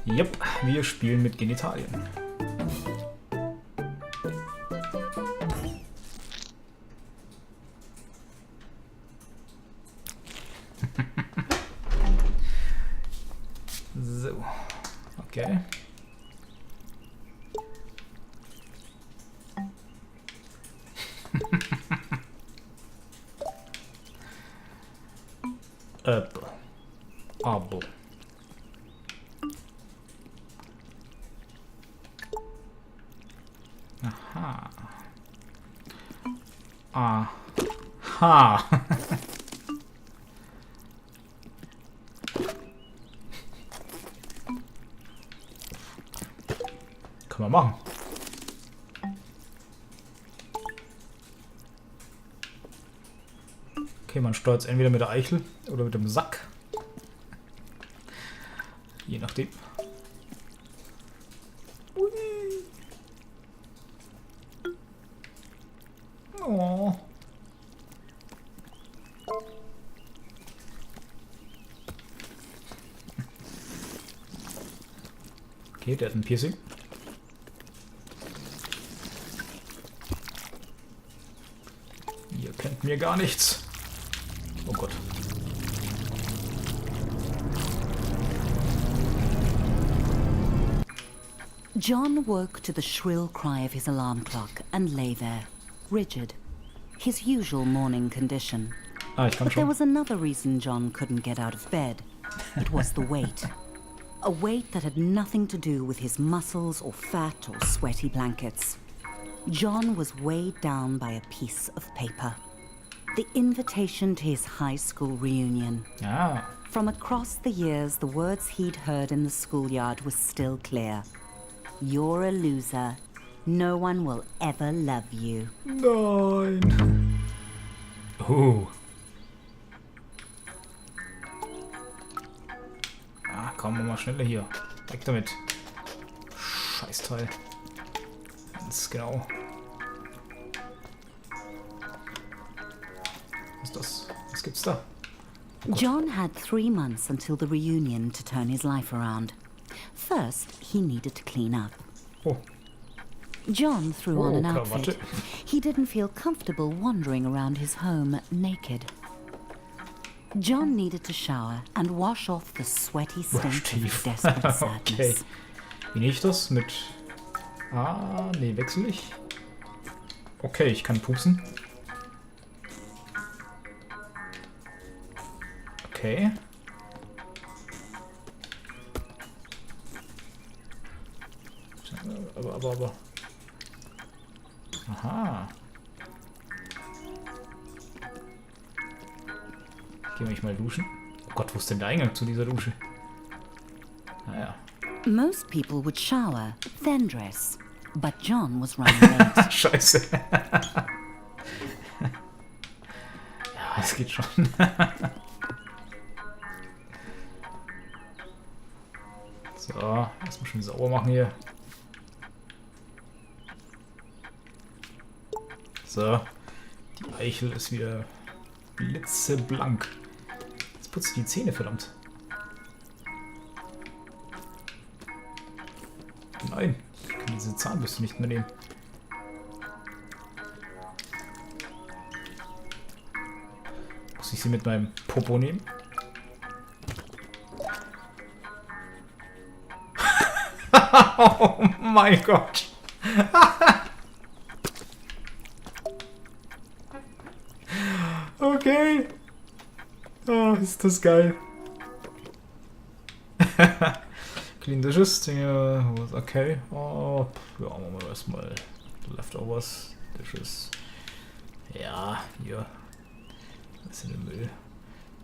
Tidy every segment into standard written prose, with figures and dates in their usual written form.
Jupp, wir spielen mit Genitalien. So, okay. Abo. Aha. Aha. Können wir machen. Okay, man steuert es entweder mit der Eichel oder mit dem Sack. Je nachdem. Ui. Oh. Okay, der hat ein Piercing. Ihr kennt mir gar nichts. Oh Gott. John woke to the shrill cry of his alarm clock and lay there, rigid, his usual morning condition. Ich kann But there schon. was another reason John couldn't get out of bed. It was the weight. A weight that had nothing to do with his muscles or fat or sweaty blankets. John was weighed down by a piece of paper. The invitation to his high school reunion. Ah, From across the years, the words he'd heard in the schoolyard were still clear. You're a loser. No one will ever love you. nein. Ah, komm mal schneller hier. Weg damit. Scheißteil. Ganz genau. Was ist das? Was gibt's da? John had 3 months until the reunion to turn his life around. First, he needed to clean up. Oh, John threw on an Krawatte. outfit. He didn't feel comfortable wandering around his home naked. John needed to shower and wash off the sweaty stink of desperate sadness. Okay. Wie nehme ich das? Mit... Ah, nee, wechsel ich. Okay, ich kann pupsen. Okay. Aber. Aha. Gehen wir mal duschen. Oh Gott, wo ist denn der Eingang zu dieser Dusche? Naja. Most people would shower, then dress. But John was running late. Scheiße. Ja, es geht schon. So, erstmal schön sauber machen hier. So, die Eichel ist wieder blitzeblank. Jetzt putzt die Zähne, verdammt. Nein, ich kann diese Zahnbürste nicht mehr nehmen. Muss ich sie mit meinem Popo nehmen? Oh mein Gott. Okay. Oh, ist das geil. Clean dishes. Okay. Oh, ja, machen wir erstmal Leftovers. Dishes. Ja, hier. Das ist in den Müll.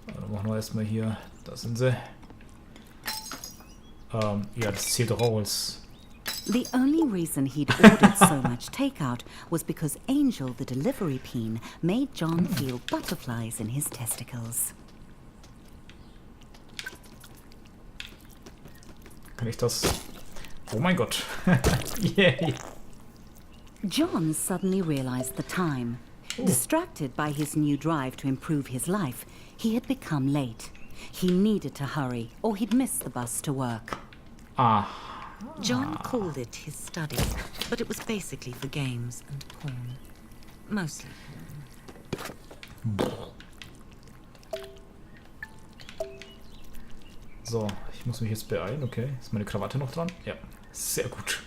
Dann machen wir erstmal hier. Da sind sie. Ja, das zählt doch auch als... The only reason he'd ordered so much takeout was because Angel, the delivery peen, made John feel butterflies in his testicles. Kann ich das... Oh mein Gott. Yay. John suddenly realized the time. Distracted by his new drive to improve his life, he had become late. He needed to hurry, or he'd miss the bus to work. Ah. John called it his study, but it was basically for games and porn. Mostly porn. So, ich muss mich jetzt beeilen, okay. Ist meine Krawatte noch dran? Ja, sehr gut.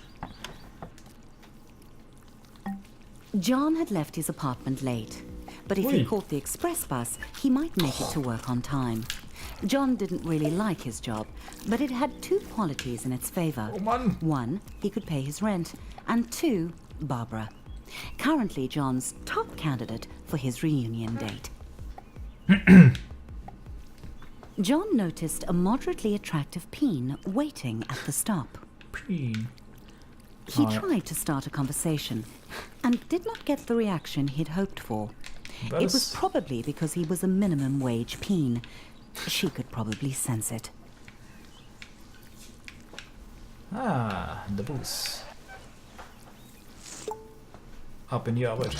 John had left his apartment late, but if he caught the express bus, he might make it to work on time. John didn't really like his job, but it had two qualities in its favor. Oh Mann! One, he could pay his rent, and two, Barbara. Currently John's top candidate for his reunion date. John noticed a moderately attractive peen waiting at the stop. Peen. He tried to start a conversation and did not get the reaction he'd hoped for. It was probably because he was a minimum wage peen. She could probably sense it. Ah, der Bus. Ab in die Arbeit.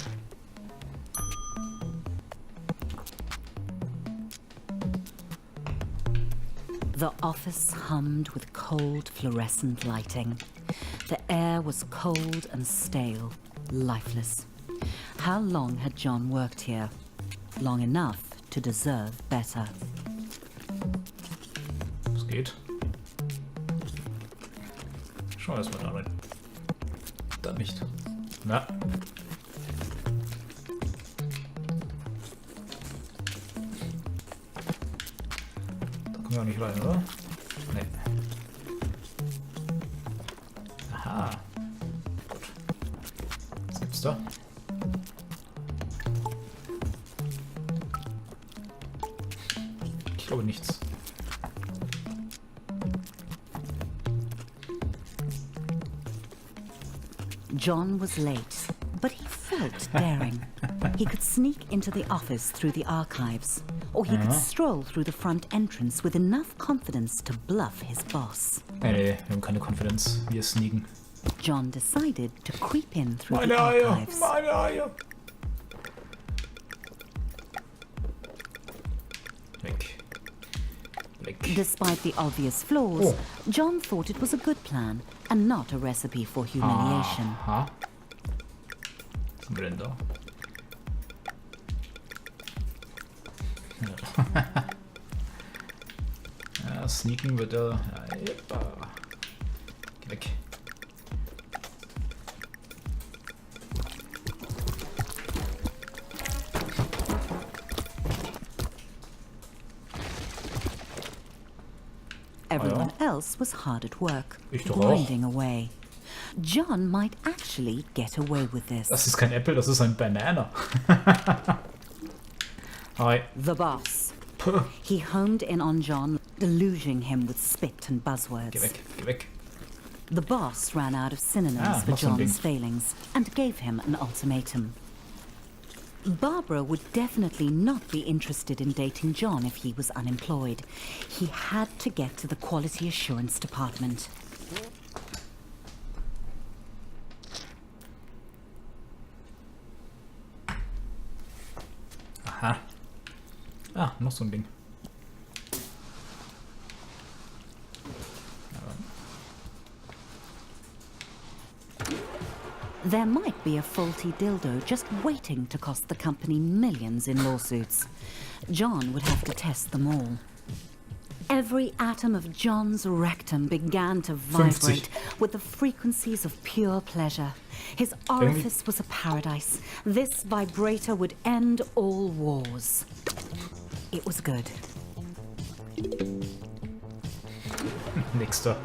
The office hummed with cold fluorescent lighting. The air was cold and stale, lifeless. How long had John worked here? Long enough to deserve better. Es geht. Schau erstmal da rein. Dann nicht. Na. Da kommen wir auch nicht rein, oder? Nee. Aha. Gut. Was gibt's da? Ich glaube nichts. John was late, but he felt daring. He could sneak into the office through the archives, or he could stroll through the front entrance with enough confidence to bluff his boss. Nee, wir haben keine Konfidenz. Wir sneaken. John decided to creep in through Meine the Eier! archives. Meine Eier! Weg. Weg. Despite the obvious flaws, John thought it was a good plan and not a recipe for humiliation. Aha. Was haben wir denn da? Ja, sneaken wird er. Ja, jeppa. Geh weg. Everyone else was hard at work, Ich doch auch. grinding away. John might actually get away with this. Das ist kein Apple, das ist ein Banana. Hi. The boss. Puh. He homed in on John, deluging him with spit and Geh buzzwords. weg, geh weg. The boss ran out of synonyms for noch so ein Ding. John's failings and gave him an ultimatum. Barbara would definitely not be interested in dating John if he was unemployed. He had to get to the quality assurance department. Aha. Ah, noch so ein Ding. There might be a faulty dildo just waiting to cost the company millions in lawsuits. John would have to test them all. Every atom of John's rectum began to vibrate 50. with the frequencies of pure pleasure. His orifice was a paradise. This vibrator would end all wars. It was good. Nächster.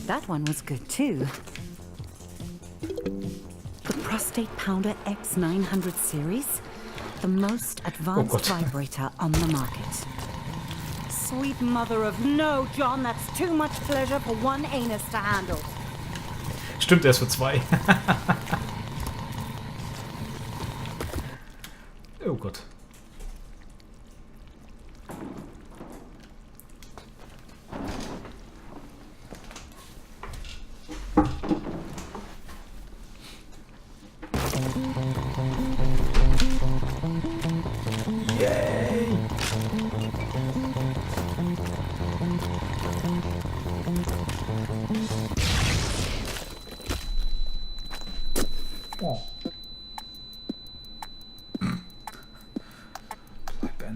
That one was good too. The Prostate Pounder X900 series, the most advanced vibrator on the market. Sweet mother of no, John, that's too much pleasure for one anus to handle. Stimmt, er ist für zwei. Oh Gott.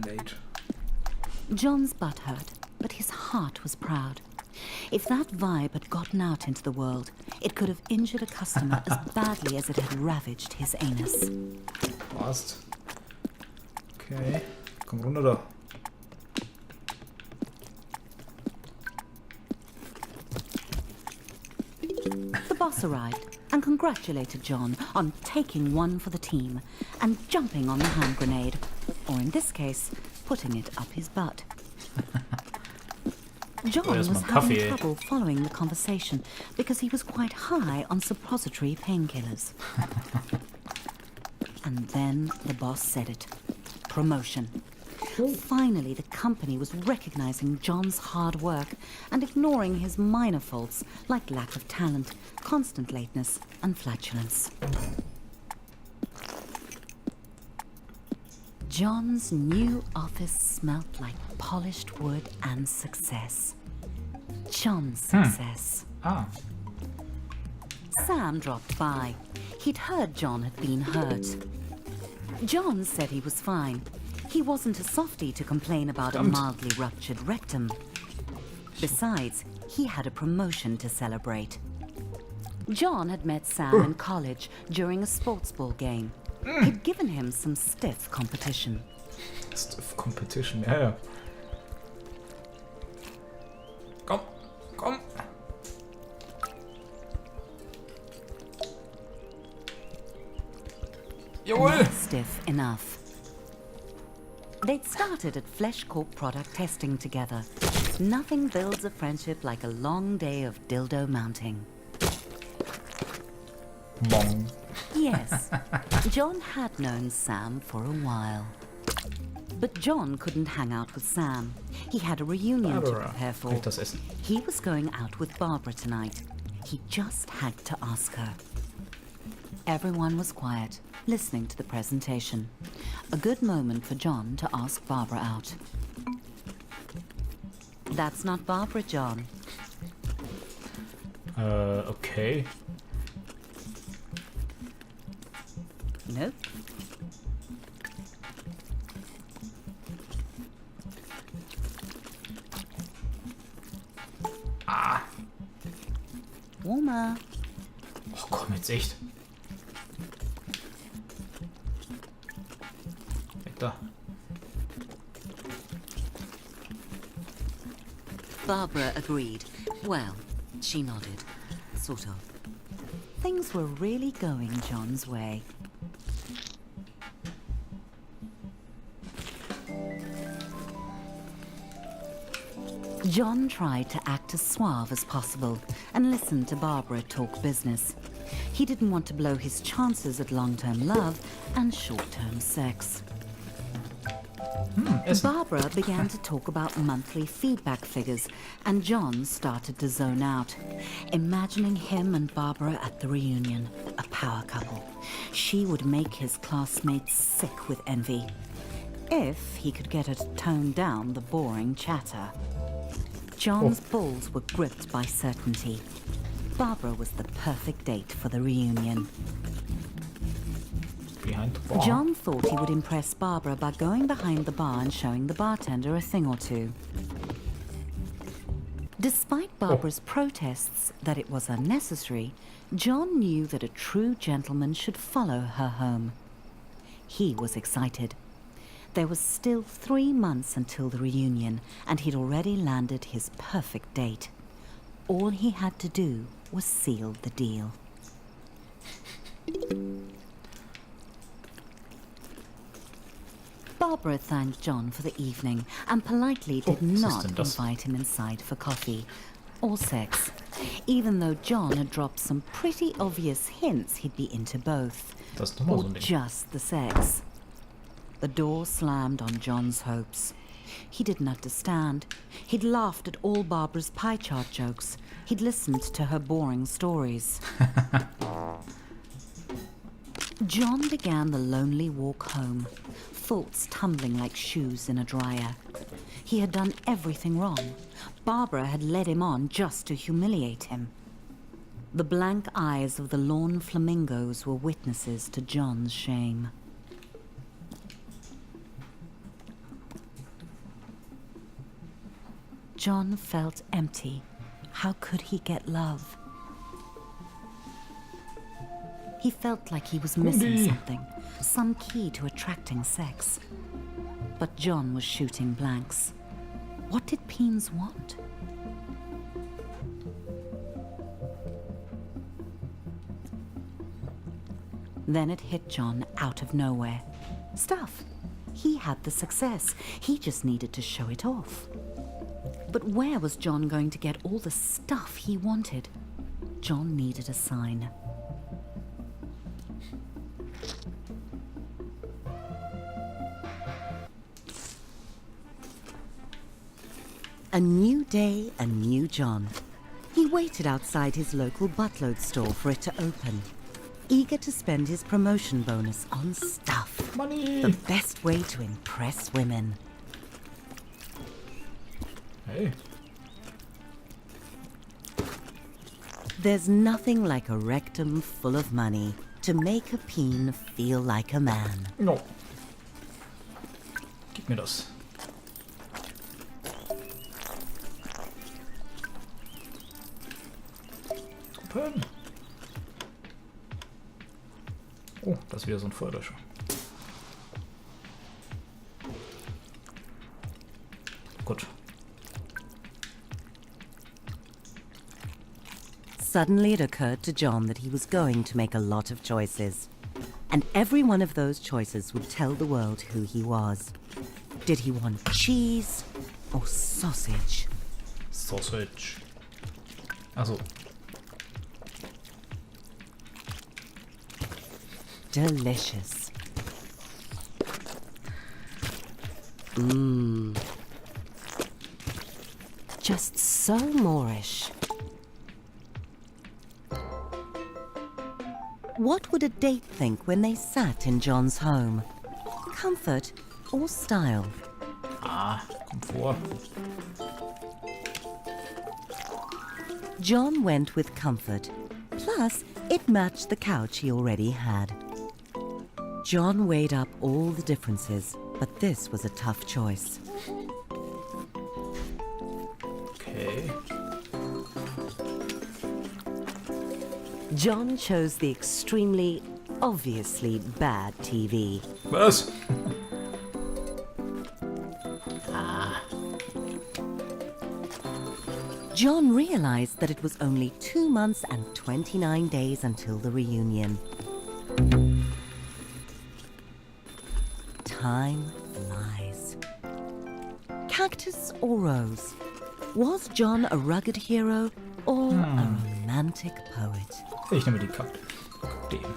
late. John's butt hurt, but his heart was proud. If that vibe had gotten out into the world, it could have injured a customer as badly as it had ravaged his anus. Passt. Okay. Komm runter da. The boss arrived and congratulated John on taking one for the team and jumping on the hand grenade, or in this case, putting it up his butt. John was having trouble following the conversation because he was quite high on suppository painkillers. And then the boss said it. Promotion. Finally, the company was recognizing John's hard work and ignoring his minor faults like lack of talent, constant lateness, and flatulence. John's new office smelt like polished wood and success. John's success. Ah. Sam dropped by. He'd heard John had been hurt. John said he was fine. He wasn't a softie to complain about a mildly ruptured rectum. Besides, he had a promotion to celebrate. John had met Sam in college during a sports ball game. He'd given him some stiff competition. Stiff competition, ja, ja. Komm, komm. Jawohl. Not stiff enough. They'd started at Flesh Corp product testing together. Nothing builds a friendship like a long day of dildo mounting. Bong. Yes, John had known Sam for a while. But John couldn't hang out with Sam. He had a reunion to prepare for. He was going out with Barbara tonight. He just had to ask her. Everyone was quiet, listening to the presentation. A good moment for John to ask Barbara out. That's not Barbara, John. Okay. Nope. Ah. Warmer. Oh komm, jetzt echt. Weg da. Barbara agreed. Well, she nodded. Sort of. Things were really going John's way. John tried to act as suave as possible and listened to Barbara talk business. He didn't want to blow his chances at long-term love and short-term sex. Barbara began to talk about monthly feedback figures, and John started to zone out, imagining him and Barbara at the reunion, a power couple. She would make his classmates sick with envy, if he could get her to tone down the boring chatter. John's balls were gripped by certainty. Barbara was the perfect date for the reunion. Behind the bar. John thought he would impress Barbara by going behind the bar and showing the bartender a thing or two. Despite Barbara's protests that it was unnecessary, John knew that a true gentleman should follow her home. He was excited. There was still 3 months until the reunion, and he'd already landed his perfect date. All he had to do was seal the deal. Barbara thanked John for the evening and politely did not invite him inside for coffee or sex, even though John had dropped some pretty obvious hints he'd be into both, or just the sex. The door slammed on John's hopes. He didn't understand. He'd laughed at all Barbara's pie chart jokes. He'd listened to her boring stories. John began the lonely walk home, thoughts tumbling like shoes in a dryer. He had done everything wrong. Barbara had led him on just to humiliate him. The blank eyes of the lawn flamingos were witnesses to John's shame. John felt empty. How could he get love? He felt like he was missing something, some key to attracting sex. But John was shooting blanks. What did Peens want? Then it hit John out of nowhere. Stuff. He had the success. He just needed to show it off. But where was John going to get all the stuff he wanted? John needed a sign. A new day, a new John. He waited outside his local buttload store for it to open, eager to spend his promotion bonus on stuff. Money! The best way to impress women. Hey. There's nothing like a rectum full of money to make a peen feel like a man. No. Gib mir das. Open. Oh, das ist wieder so ein Feuerlöscher. Gut. Suddenly it occurred to John that he was going to make a lot of choices. And every one of those choices would tell the world who he was. Did he want cheese or sausage? Sausage. Also, Delicious. Mmm. Just so Moorish. What would a date think when they sat in John's home? Comfort or style? Komfort. John went with comfort. Plus, it matched the couch he already had. John weighed up all the differences, but this was a tough choice. Okay. John chose the extremely, obviously bad TV. Was? John realized that it was only 2 months and 29 days until the reunion. Time flies. Cactus or rose? Was John a rugged hero or a romantic poet? Ich nehme die Kakteen.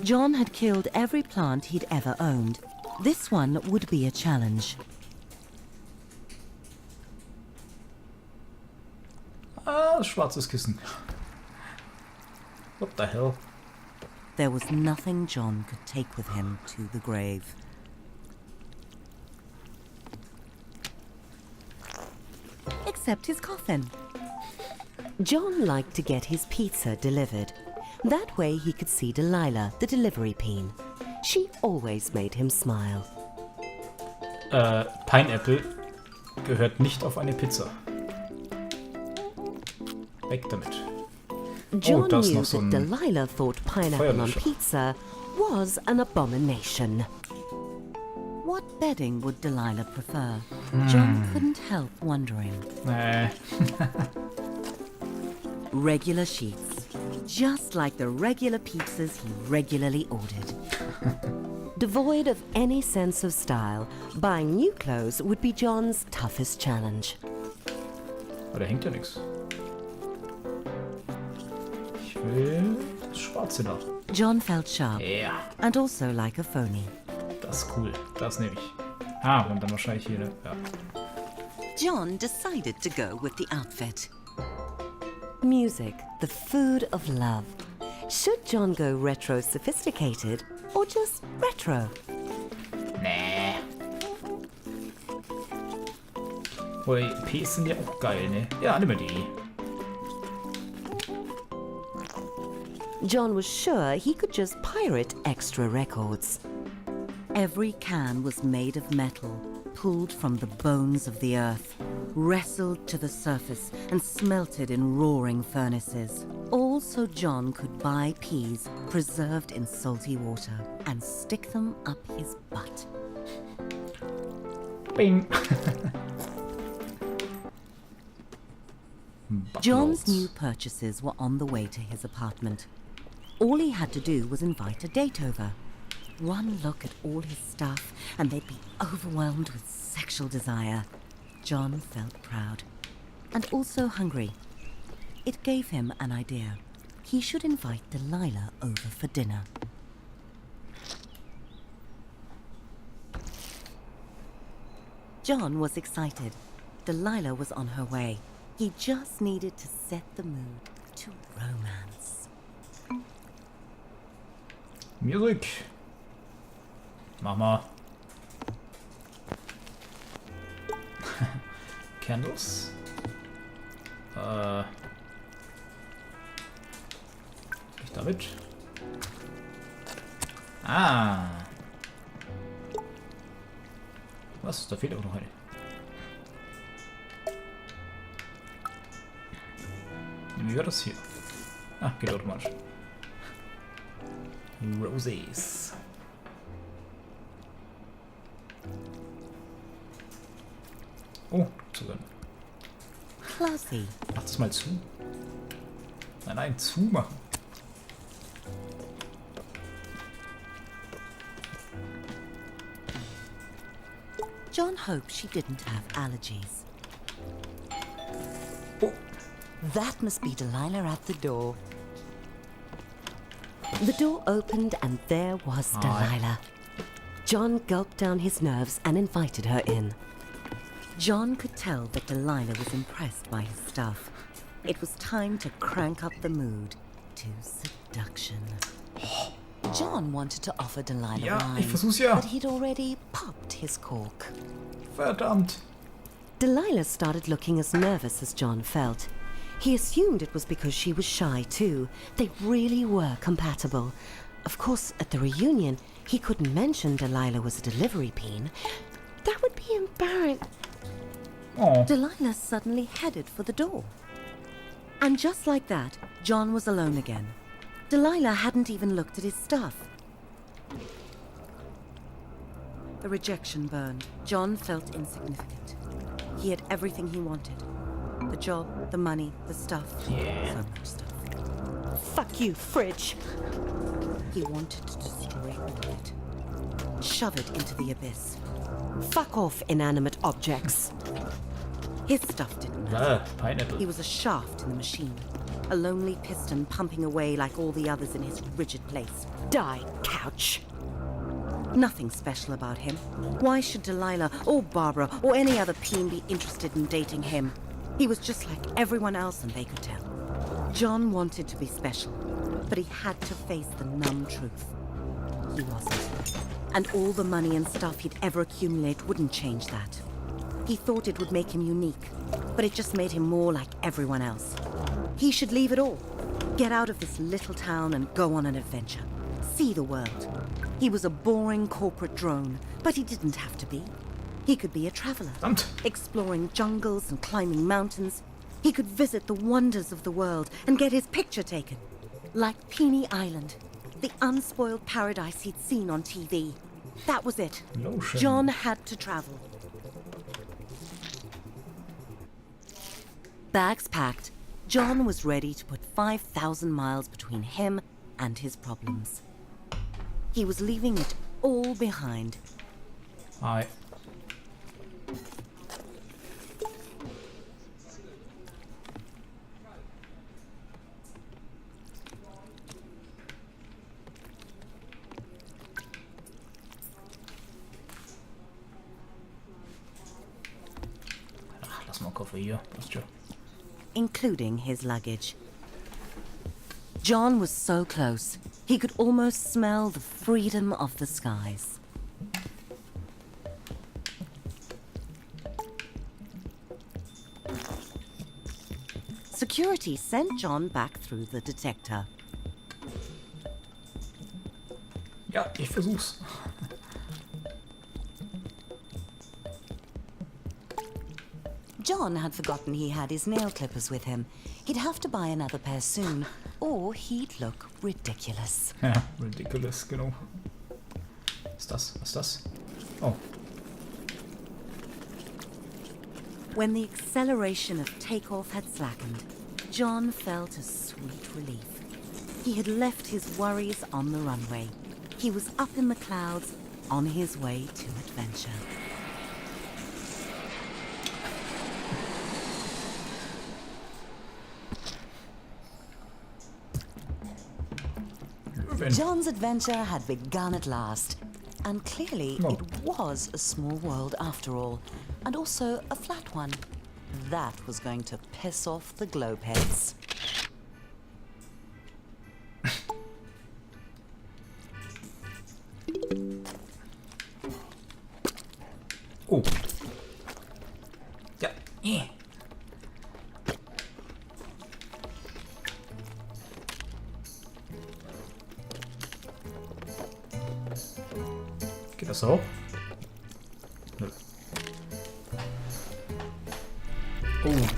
John had killed every plant he'd ever owned. This one would be a challenge. Schwarzes Kissen. What the hell? There was nothing John could take with him to the grave. Except his coffin. John liked to get his pizza delivered. That way he could see Delilah, the delivery peen. She always made him smile. Pineapple gehört nicht auf eine Pizza. Weg damit. John da ist knew noch so that ein Delilah thought pineapple on Feuerlöscher. pizza was an abomination. What bedding would Delilah prefer? John couldn't help wondering. Nee. Regular sheets, just like the regular pizzas he regularly ordered. Devoid of any sense of style, buying new clothes would be John's toughest challenge. Aber da hängt ja nichts. Ich will das Schwarze da. John felt sharp Ja, and also like a phony. das ist cool. Das nehme ich. Und dann wahrscheinlich hier. Ja. John decided to go with the outfit. Music, the food of love. Should John go retro sophisticated or just retro? Nee. Wobei, EPs sind ja auch geil, ne? Ja, nimm mal die. John was sure he could just pirate extra records. Every can was made of metal, pulled from the bones of the earth, wrestled to the surface and smelted in roaring furnaces. All so John could buy peas preserved in salty water and stick them up his butt. Bing! John's new purchases were on the way to his apartment. All he had to do was invite a date over. One look at all his stuff, and they'd be overwhelmed with sexual desire. John felt proud, and also hungry. It gave him an idea. He should invite Delilah over for dinner. John was excited. Delilah was on her way. He just needed to set the mood to romance. Music. Mama. Candles. Nicht damit. Ah. Was? Da fehlt aber noch eine. Wie war das hier? Ah, geht automatisch. Roses. Oh, zu gönnen. Classy. Mach das mal zu. Nein, nein, zumachen. John hoped she didn't have allergies. Oh. That must be Delilah at the door. The door opened and there was Delilah. John gulped down his nerves and invited her in. John could tell that Delilah was impressed by his stuff. It was time to crank up the mood to seduction. John wanted to offer Delilah Ja, wine, ich versuch's ja. but he'd already popped his cork. Verdammt. Delilah started looking as nervous as John felt. He assumed it was because she was shy too. They really were compatible. Of course, at the reunion, he couldn't mention Delilah was a delivery peen. That would be embarrassing. Oh. Delilah suddenly headed for the door. And just like that, John was alone again. Delilah hadn't even looked at his stuff. The rejection burned. John felt insignificant. He had everything he wanted. The job, the money, the stuff. Yeah. So much stuff. Fuck you, fridge! He wanted to destroy all of it. Shove it into the abyss. Fuck off, inanimate objects. His stuff didn't matter. Pineapple. He was a shaft in the machine. A lonely piston pumping away like all the others in his rigid place. Die, couch! Nothing special about him. Why should Delilah or Barbara or any other peen be interested in dating him? He was just like everyone else and they could tell. John wanted to be special, but he had to face the numb truth. He wasn't. And all the money and stuff he'd ever accumulate wouldn't change that. He thought it would make him unique, but it just made him more like everyone else. He should leave it all. Get out of this little town and go on an adventure. See the world. He was a boring corporate drone, but he didn't have to be. He could be a traveler, exploring jungles and climbing mountains. He could visit the wonders of the world and get his picture taken. Like Peony Island, the unspoiled paradise he'd seen on TV. That was it. Lotion. John had to travel. Bags packed, John was ready to put 5,000 miles between him and his problems. He was leaving it all behind. Hi. Ach, lass mal Koffer hier. Passt schon. Including his luggage. John was so close, he could almost smell the freedom of the skies. Security sent John back through the detector. Ja, ich versuch's. John had forgotten he had his nail clippers with him. He'd have to buy another pair soon, or he'd look ridiculous. Ja, ridiculous, genau. Was ist das? Was ist das? Oh. When the acceleration of takeoff had slackened, John felt a sweet relief. He had left his worries on the runway. He was up in the clouds, on his way to adventure. John's adventure had begun at last, and clearly it was a small world after all, and also a flat one. That was going to piss off the globeheads. Oh. Ja. Geht das auch? Nö. Oh.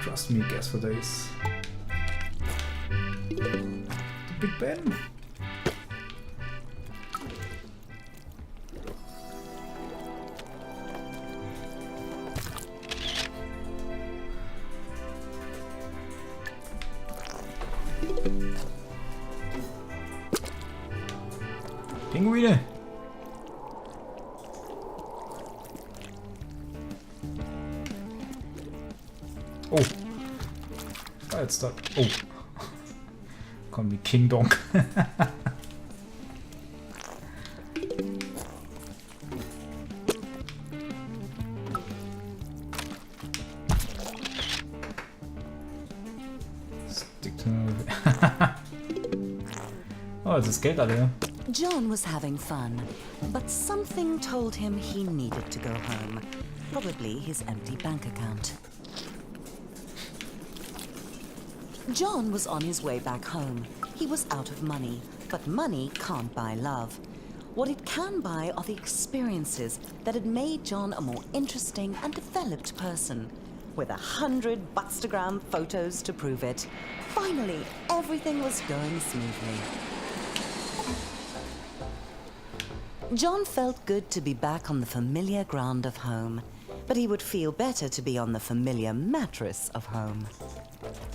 Trust me, guess for days. The Big Ben. Pinguine. Oh. War jetzt da. Oh. Komm, wie King Dong. Oh, jetzt ist Geld alle, ja. John was having fun, but something told him he needed to go home. Probably his empty bank account. John was on his way back home. He was out of money, but money can't buy love. What it can buy are the experiences that had made John a more interesting and developed person, with 100 Buttstagram photos to prove it. Finally, everything was going smoothly. John felt good to be back on the familiar ground of home, but he would feel better to be on the familiar mattress of home.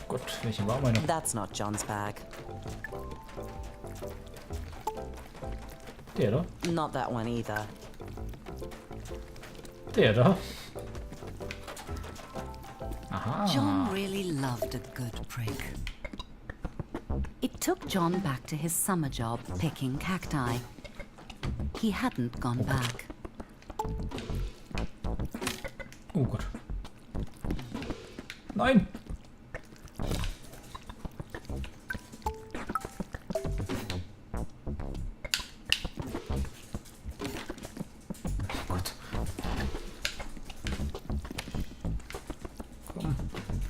Gott, welche war meine? That's not John's bag. Der da? Not that one either. Der da? Aha. John really loved a good prick. It took John back to his summer job picking cacti. He hadn't gone back. Oh Gott. Nein! Oh Gott. Komm,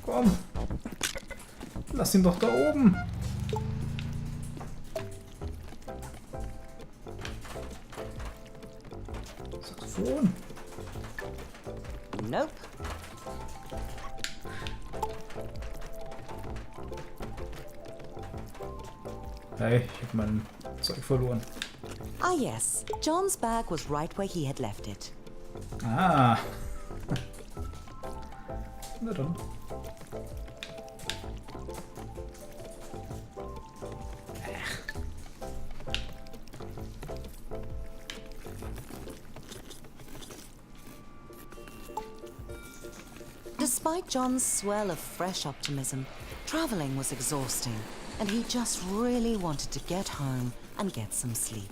komm! Lass ihn doch da oben! Saxophon! Nope. Hey, ich hab mein Zeug verloren. Ah yes, John's bag was right where he had left it. Ah. Na dann. Despite John's swell of fresh optimism, traveling was exhausting, and he just really wanted to get home and get some sleep.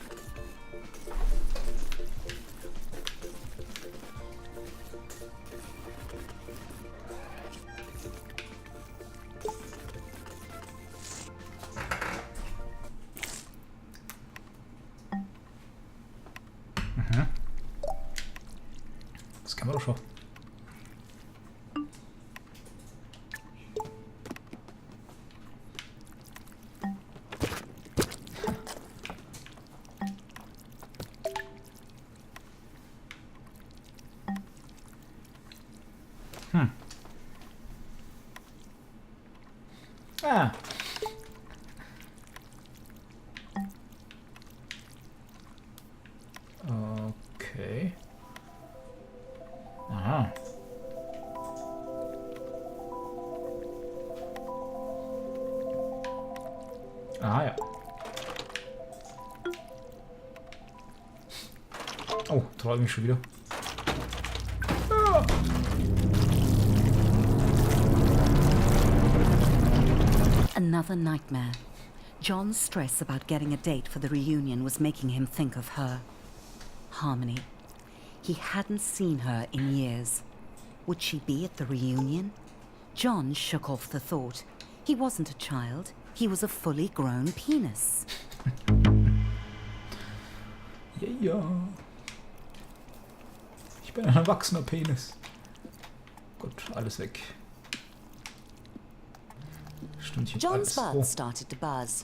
Das kann man doch schon. Ah! Okay. Aha. Ah ja. Oh, traue mich schon wieder. Ah. Another nightmare. John's stress about getting a date for the reunion was making him think of her. Harmony. He hadn't seen her in years. Would she be at the reunion? John shook off the thought. He wasn't a child. He was a fully grown penis. Ja. Ich bin ein erwachsener Penis. Gut, alles weg. Stündchen John's alles. butt started to buzz.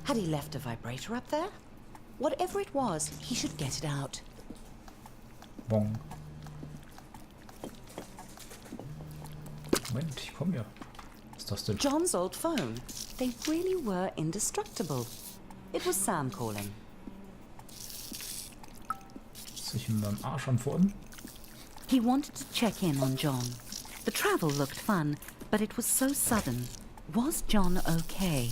Had he left a vibrator up there? Whatever it was, he should get it out. Bong. Moment, ich komme ja. Was ist das denn? John's old phone. They really were indestructible. It was Sam calling. Ist ich in meinem Arsch antworten? He wanted to check in on John. The travel looked fun, but it was so sudden. Was John okay?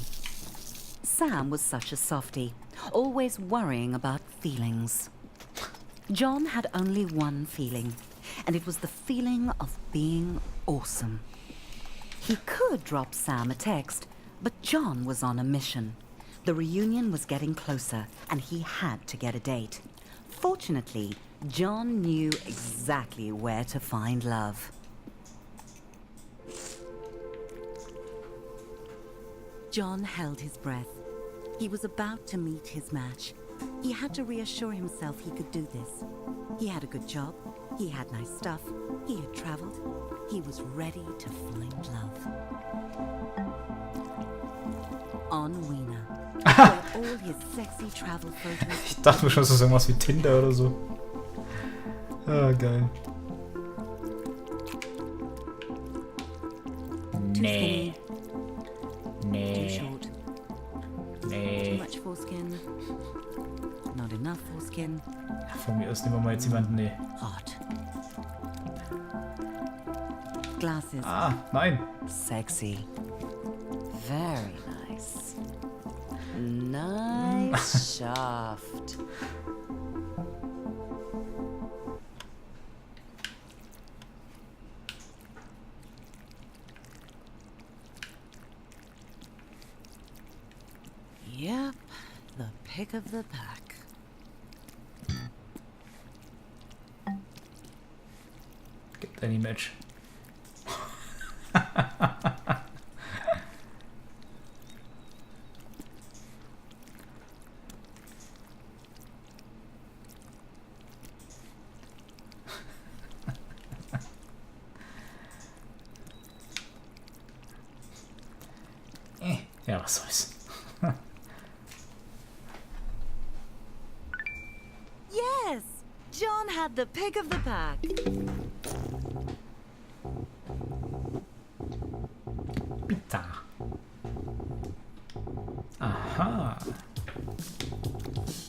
Sam was such a softie, always worrying about feelings. John had only one feeling, and it was the feeling of being awesome. He could drop Sam a text, but John was on a mission. The reunion was getting closer, and he had to get a date. Fortunately, John knew exactly where to find love. John held his breath. He was about to meet his match. He had to reassure himself he could do this. He had a good job. He had nice stuff. He had traveled. He was ready to find love. On Wiener. Where all his sexy travel photos. Ich dachte mir schon, das ist irgendwas wie Tinder oder so. Ah, geil. Nee. Too Nee. short. Too Nee. much foreskin. Not enough foreskin. Ja, von mir aus nehmen wir mal jetzt jemanden. Nee. Hot. Glasses. Ah, nein. Sexy. Very nice. Nice shaft. Yep, the pick of the pack. Gibt ein Match. Ja, was soll's. Yes! John had the pick of the pack. Bitte. Aha.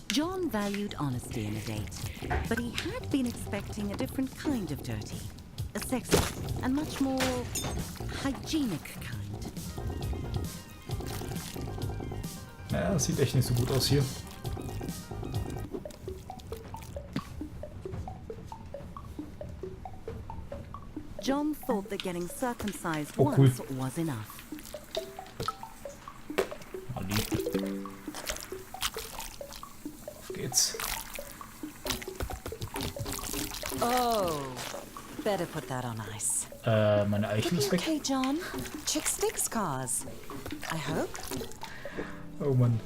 John valued honesty in a date, but he had been expecting a different kind of dirty. A sexy and much more hygienic kind. Ja, sieht echt nicht so gut aus hier. John thought that getting circumcised Oh, cool. once was enough. Ali. Auf geht's. Oh, better put that on ice. Meine Eichel ist weg. Okay, John. Chick sticks cars. I hope. Oh Mann.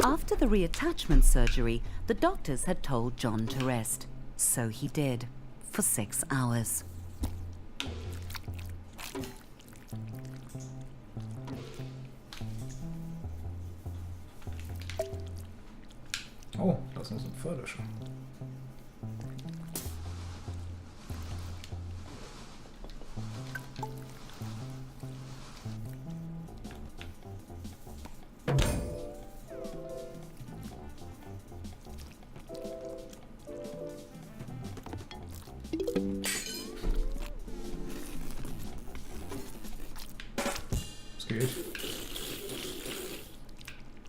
After the reattachment surgery, the doctors had told John to rest. So he did, for 6 hours. Oh, da ist noch so ein Förderscher.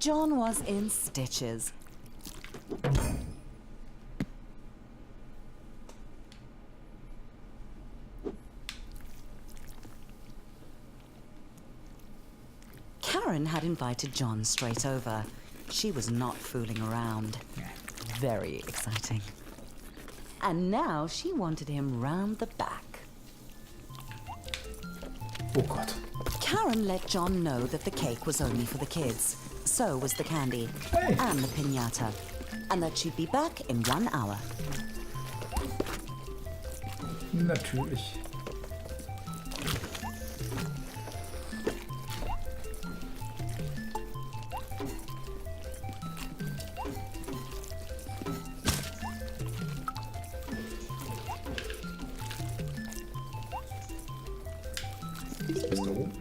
John was in stitches. Karen had invited John straight over. She was not fooling around. Very exciting. And now she wanted him round the back. Oh Gott. Karen let John know that the cake was only for the kids. So was the candy. Hey. And the piñata. And that she'd be back in 1 hour. Natürlich. Bist du oben?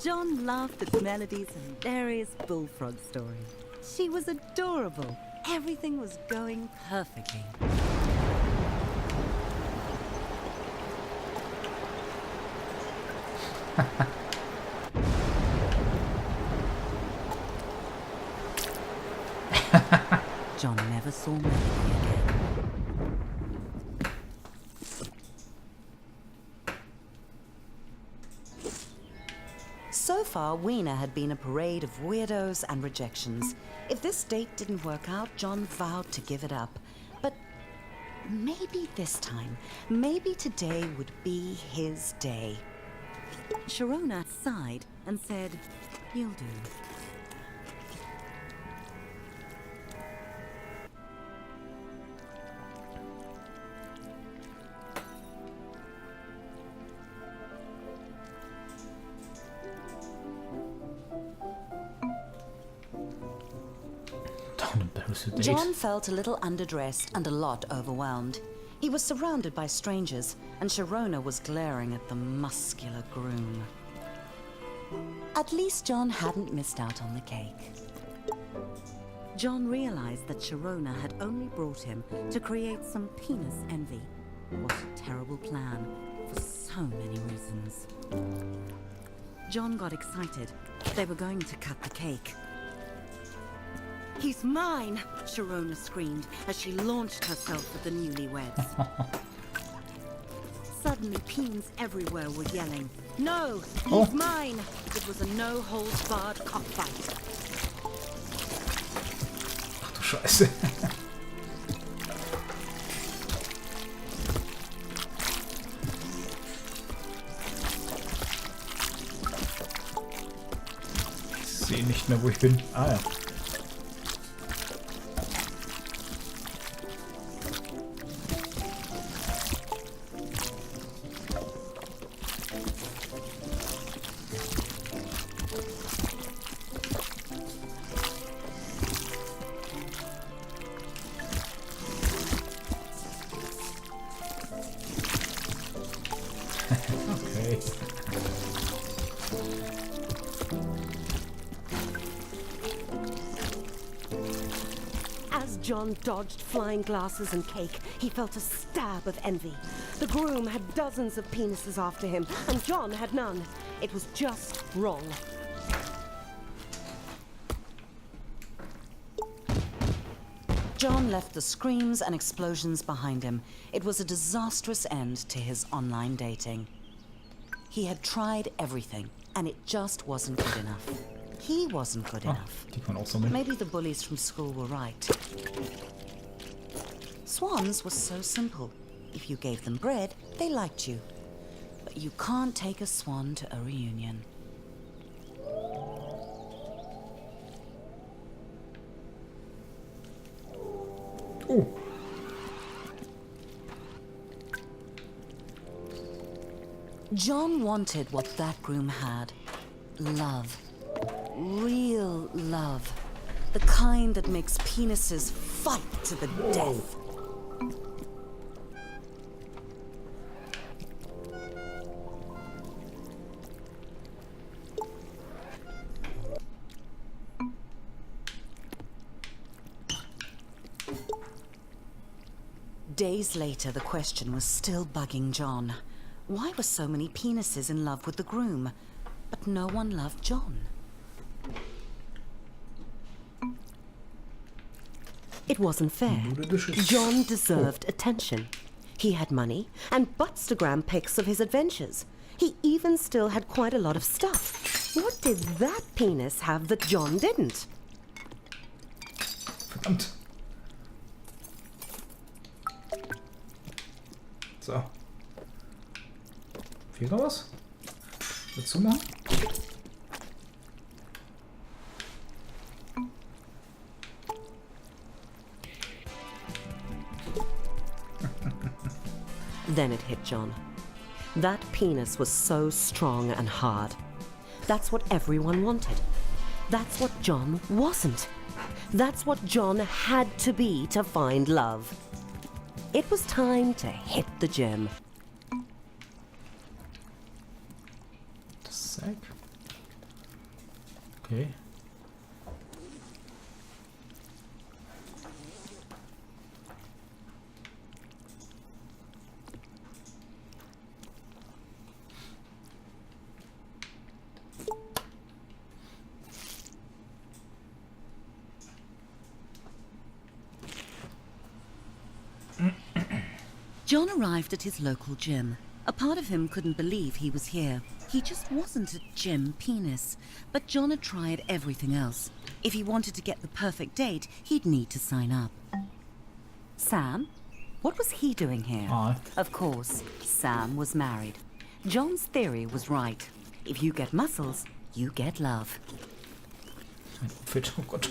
John laughed at Melody's hilarious bullfrog story. She was adorable. Everything was going perfectly. John never saw Melody again. So far, Weena had been a parade of weirdos and rejections. If this date didn't work out, John vowed to give it up. But maybe this time, maybe today would be his day. Sharona sighed and said, "You'll do." John felt a little underdressed and a lot overwhelmed. He was surrounded by strangers, and Sharona was glaring at the muscular groom. At least John hadn't missed out on the cake. John realized that Sharona had only brought him to create some penis envy. What a terrible plan, for so many reasons. John got excited. They were going to cut the cake. "He's mine!" Sharona screamed as she launched herself at the newlyweds. Suddenly, peens everywhere were yelling, "No, he's mine!" It was a no-holds-barred cockfight. Ach du Scheiße. Ich sehe nicht mehr, wo ich bin. Ah ja. Okay. As John dodged flying glasses and cake, he felt a stab of envy. The groom had dozens of penises after him, and John had none. It was just wrong. John left the screams and explosions behind him. It was a disastrous end to his online dating. He had tried everything, and it just wasn't good enough. He wasn't good enough. Die kann auch so mit. Maybe the bullies from school were right. Swans was so simple. If you gave them bread, they liked you. But you can't take a swan to a reunion. Oh. John wanted what that groom had. Love. Real love. The kind that makes penises fight to the death. Days later, the question was still bugging John. Why were so many penises in love with the groom? But no one loved John. It wasn't fair. John deserved attention. He had money and Buttstagram pics of his adventures. He even still had quite a lot of stuff. What did that penis have that John didn't? Verdammt. So. Fehlt noch was? Dazu machen? Then it hit John. That penis was so strong and hard. That's what everyone wanted. That's what John wasn't. That's what John had to be to find love. It was time to hit the gym. Sack. Okay. John arrived at his local gym. A part of him couldn't believe he was here. He just wasn't a gym penis. But John had tried everything else. If he wanted to get the perfect date, he'd need to sign up. Sam? What was he doing here? Hi. Of course, Sam was married. John's theory was right. If you get muscles, you get love. Fit. Oh Gott.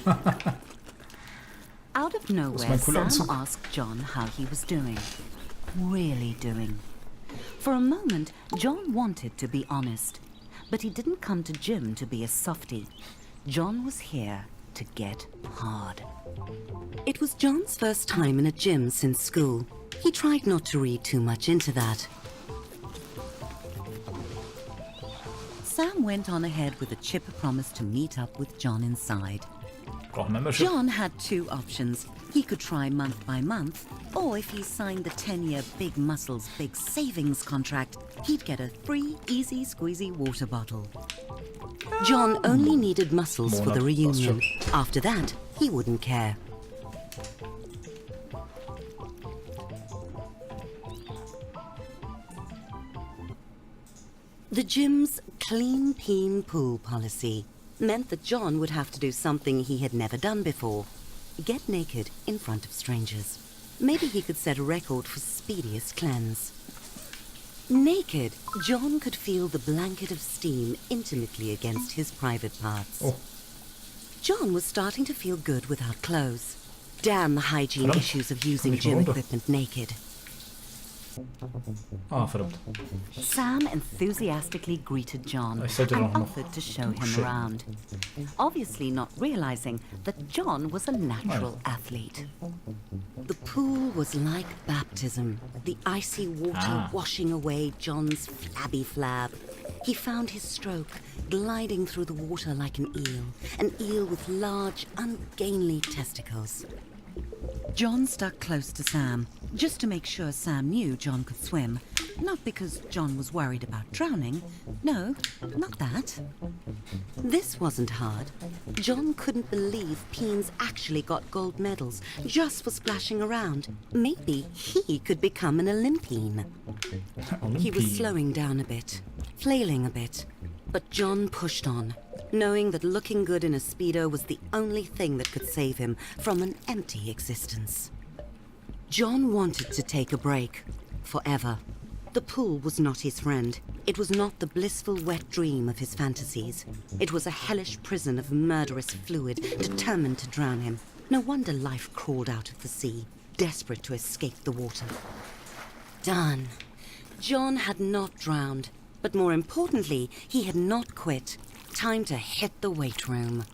Out of nowhere, mein cooler Sam Anzug. asked John how he was doing. Really doing. For a moment, John wanted to be honest. But he didn't come to gym to be a softie. John was here to get hard. It was John's first time in a gym since school. He tried not to read too much into that. Sam went on ahead with a chipper promise to meet up with John inside. Braucht Membership. John had two options. He could try month by month, or if he signed the 10-year Big Muscles Big Savings contract, he'd get a free Easy Squeezy water bottle. John only needed muscles for the reunion. After that, he wouldn't care. The gym's clean peen pool policy meant that John would have to do something he had never done before. Get naked in front of strangers. Maybe he could set a record for speediest cleanse. Naked, John could feel the blanket of steam intimately against his private parts. Oh. John was starting to feel good without clothes. Damn the hygiene Verdammt. issues of using Komm ich mal gym runter. equipment naked. Ah, verdammt. Sam enthusiastically greeted John Ich sollte and doch noch offered to show him duschen. around, obviously not realizing that John was a natural athlete. The pool was like baptism, the icy water washing away John's flabby flab. He found his stroke gliding through the water like an eel with large, ungainly testicles. John stuck close to Sam, just to make sure Sam knew John could swim. Not because John was worried about drowning. No, not that. This wasn't hard. John couldn't believe peens actually got gold medals just for splashing around. Maybe he could become an Olympian. He was slowing down a bit, flailing a bit. But John pushed on, knowing that looking good in a Speedo was the only thing that could save him from an empty existence. John wanted to take a break, forever. The pool was not his friend. It was not the blissful wet dream of his fantasies. It was a hellish prison of murderous fluid determined to drown him. No wonder life crawled out of the sea, desperate to escape the water. Done. John had not drowned. But more importantly, he had not quit. Time to hit the weight room.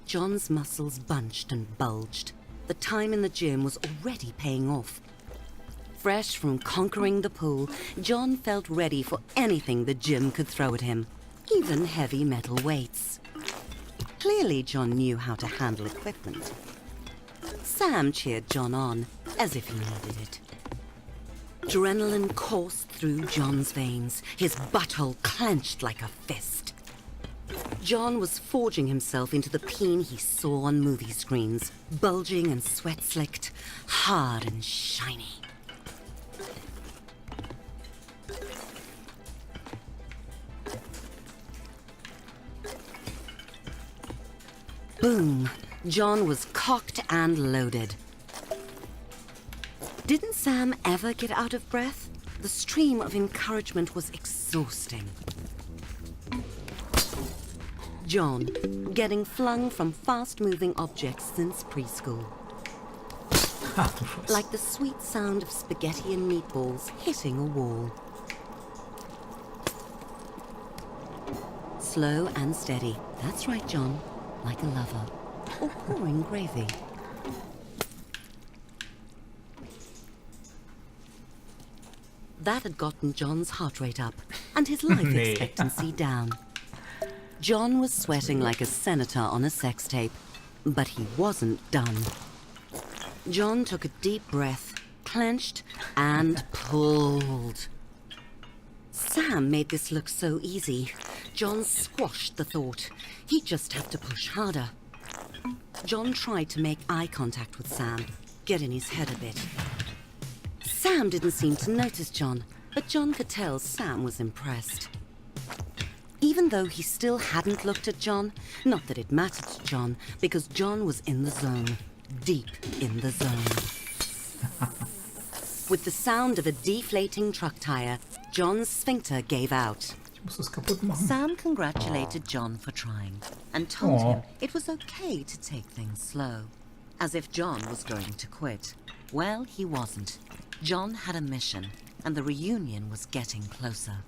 John's muscles bunched and bulged. The time in the gym was already paying off. Fresh from conquering the pool, John felt ready for anything the gym could throw at him, even heavy metal weights. Clearly, John knew how to handle equipment. Sam cheered John on, as if he needed it. Adrenaline coursed through John's veins, his butthole clenched like a fist. John was forging himself into the peen he saw on movie screens, bulging and sweat-slicked, hard and shiny. Boom! John was cocked and loaded. Didn't Sam ever get out of breath? The stream of encouragement was exhausting. John, getting flung from fast-moving objects since preschool. Like the sweet sound of spaghetti and meatballs hitting a wall. Slow and steady. That's right, John. Like a lover. Or pouring gravy. That had gotten John's heart rate up, and his life expectancy down. John was sweating like a senator on a sex tape, but he wasn't done. John took a deep breath, clenched, and pulled. Sam made this look so easy. John squashed the thought. He'd just have to push harder. John tried to make eye contact with Sam, get in his head a bit. Sam didn't seem to notice John, but John could tell Sam was impressed. Even though he still hadn't looked at John, not that it mattered to John, because John was in the zone, deep in the zone. With the sound of a deflating truck tire, John's sphincter gave out. Ich muss das kaputt machen. Sam congratulated John for trying and told him it was okay to take things slow, as if John was going to quit. Well, he wasn't. John had a mission, and the reunion was getting closer.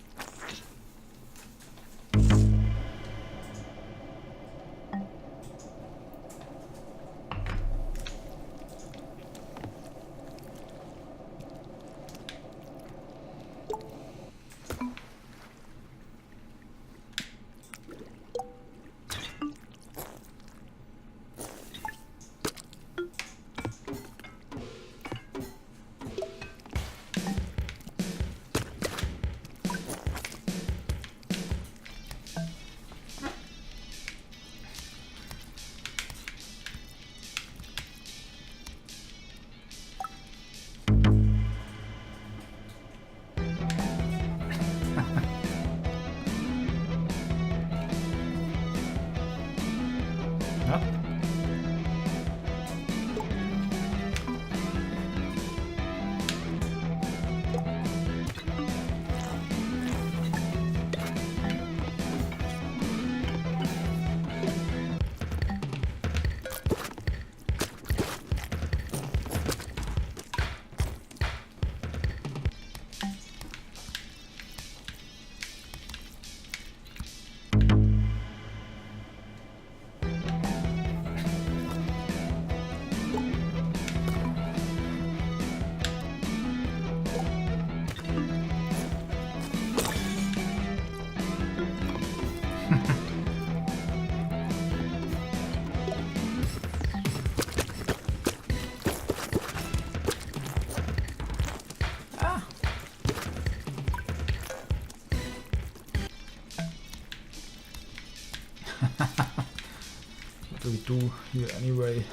What do we do here anyway?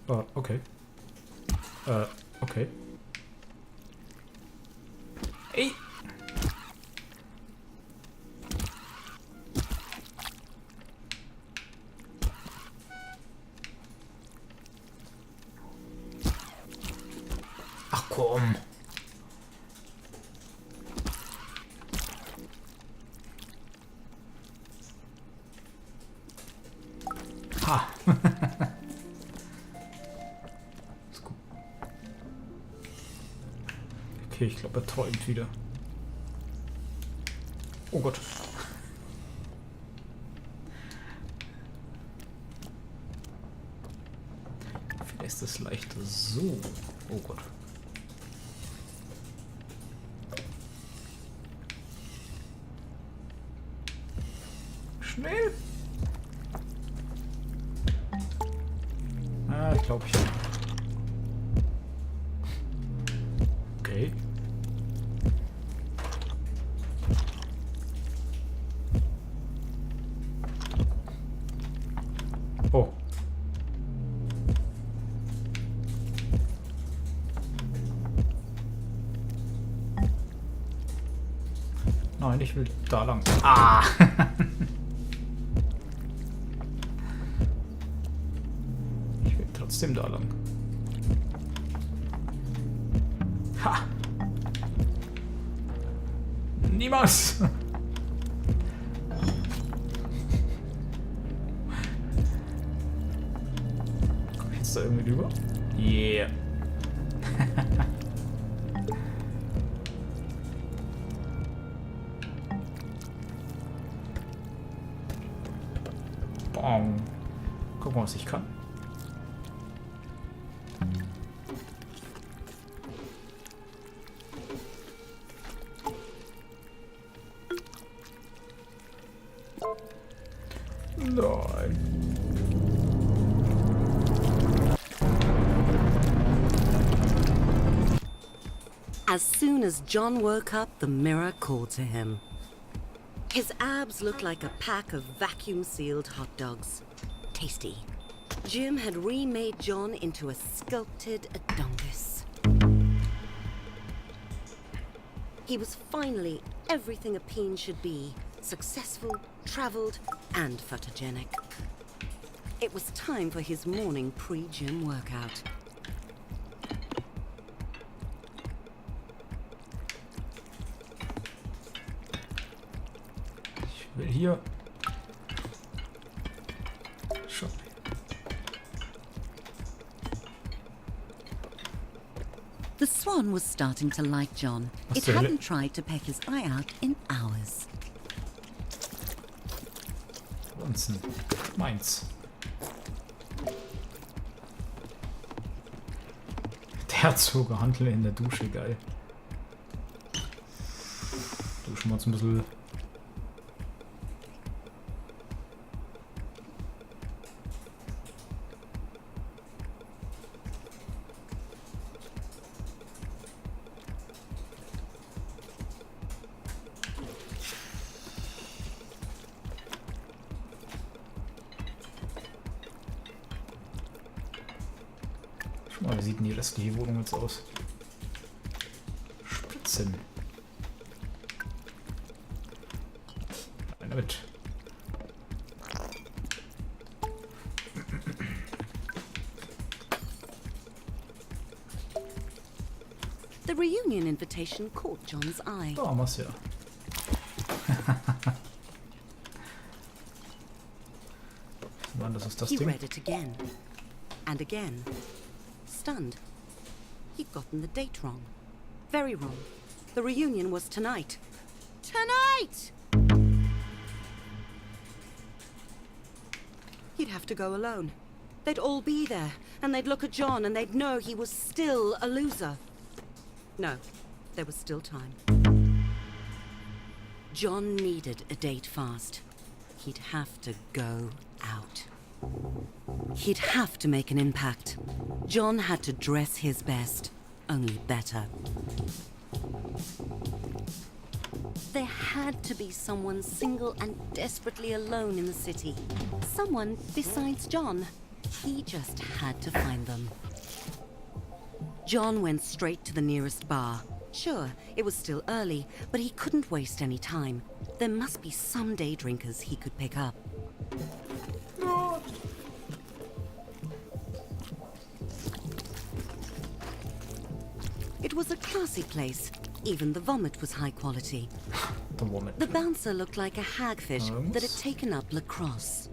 Oh. Okay. Okay. Hey. Ach komm. Ha. Ist gut. Okay, ich glaube, er träumt wieder. Oh Gott. Vielleicht ist es leichter so. Oh Gott. Schnell! Ah, ich glaube ich. Okay. Oh. Nein, ich will da lang. Ah! Ich will trotzdem da lang. Ha! Niemals! Komm ich jetzt da irgendwie rüber? Yeah! Bam. Gucken wir, was ich kann. Nein. As soon as John woke up, the mirror called to him. His abs looked like a pack of vacuum-sealed hot dogs. Tasty. Jim had remade John into a sculpted Adonis. He was finally everything a peen should be. Successful, traveled, and photogenic. It was time for his morning pre-gym workout. Ich will hier. Schon. The swan was starting to like John. It zur Hölle? hadn't tried to peck his eye out in hours. Bonzen. Meins. Der Zugehandel in der Dusche, geil. Duschen wir uns ein bisschen. Schau mal, wie sieht denn die restliche Wohnung jetzt aus? Spitzen. Einer mit. The reunion invitation caught John's eye. Da haben wir es ja. Mann, das ist das He Ding. read it again. And again. Stunned. He'd gotten the date wrong. Very wrong. The reunion was tonight. Tonight! He'd have to go alone. They'd all be there, and they'd look at John and they'd know he was still a loser. No, there was still time. John needed a date fast. He'd have to go out. He'd have to make an impact. John had to dress his best, only better. There had to be someone single and desperately alone in the city. Someone besides John. He just had to find them. John went straight to the nearest bar. Sure, it was still early, but he couldn't waste any time. There must be some day drinkers he could pick up. It was a classy place. Even the vomit was high quality. Der Womit. The bouncer looked like a hagfish Thanks. that had taken up lacrosse.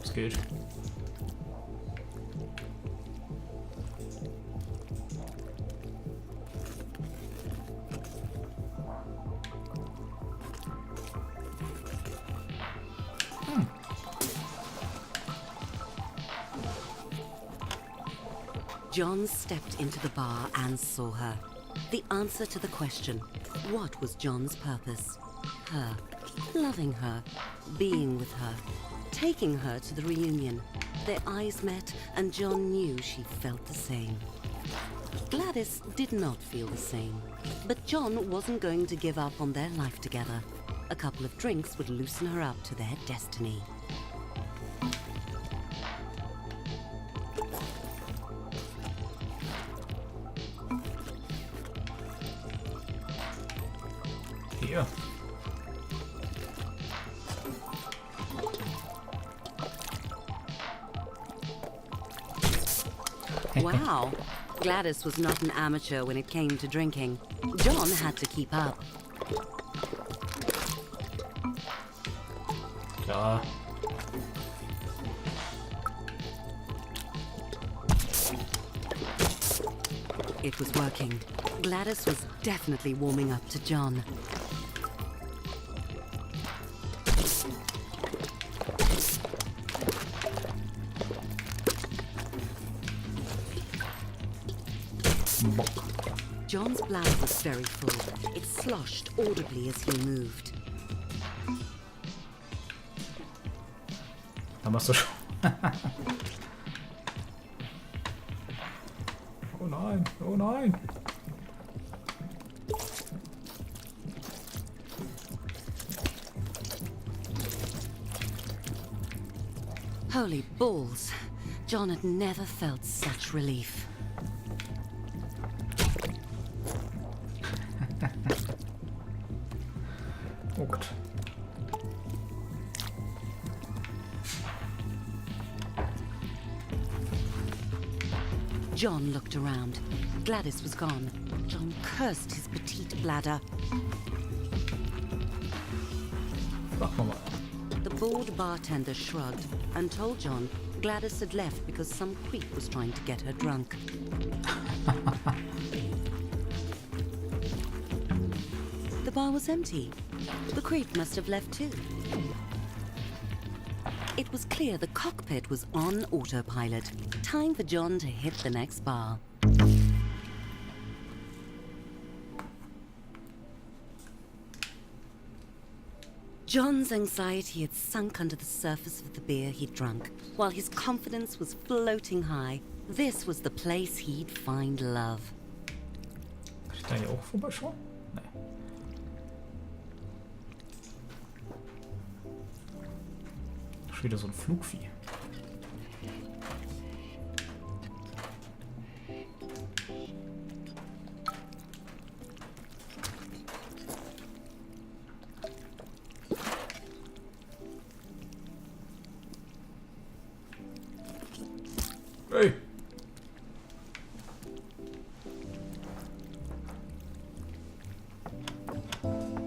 Es geht. John stepped into the bar and saw her. The answer to the question, what was John's purpose? Her. Loving her. Being with her. Taking her to the reunion. Their eyes met, and John knew she felt the same. Gladys did not feel the same, but John wasn't going to give up on their life together. A couple of drinks would loosen her up to their destiny. Hier. Wow. Gladys was not an amateur when it came to drinking. John had to keep up. Klar. It was working. Gladys was definitely warming up to John. John's bladder was very full. It sloshed audibly as he moved. Da machst du schon. Oh nein, oh nein. Holy balls. John had never felt such relief. Oh Gott. John looked around. Gladys was gone. John cursed his petite bladder. Mach mal. The bored bartender shrugged and told John Gladys had left because some creep was trying to get her drunk. The bar was empty. The creep must have left too. It was clear the cockpit was on autopilot. Time for John to hit the next bar. John's anxiety had sunk under the surface of the beer he'd drunk, while his confidence was floating high. This was the place he'd find love. Kann ich da hier auch vorbeischauen? Nee. Schon wieder so ein Flugvieh. Hey!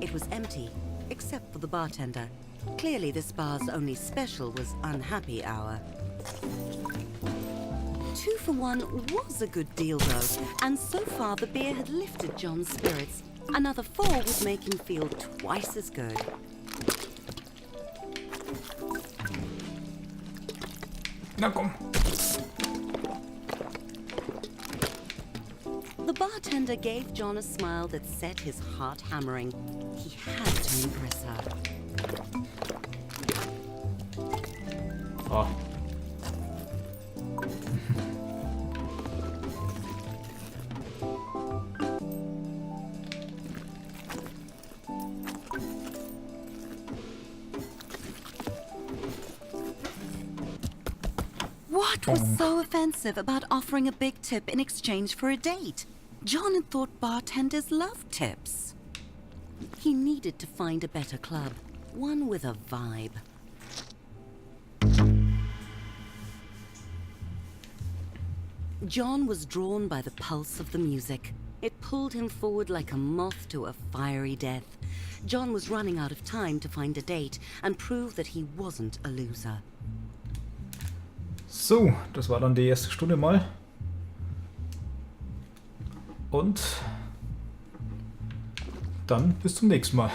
It was empty, except for the bartender. Clearly this bar's only special was unhappy hour. 2 for 1 was a good deal though, and so far the beer had lifted John's spirits. Another 4 would make him feel twice as good. Na komm! The bartender gave John a smile that set his heart hammering. He had to impress her. Oh. What was so offensive about offering a big tip in exchange for a date? John had thought bartenders loved tips. He needed to find a better club, one with a vibe. John was drawn by the pulse of the music. It pulled him forward like a moth to a fiery death. John was running out of time to find a date and prove that he wasn't a loser. So, das war dann die erste Stunde mal. Und dann bis zum nächsten Mal.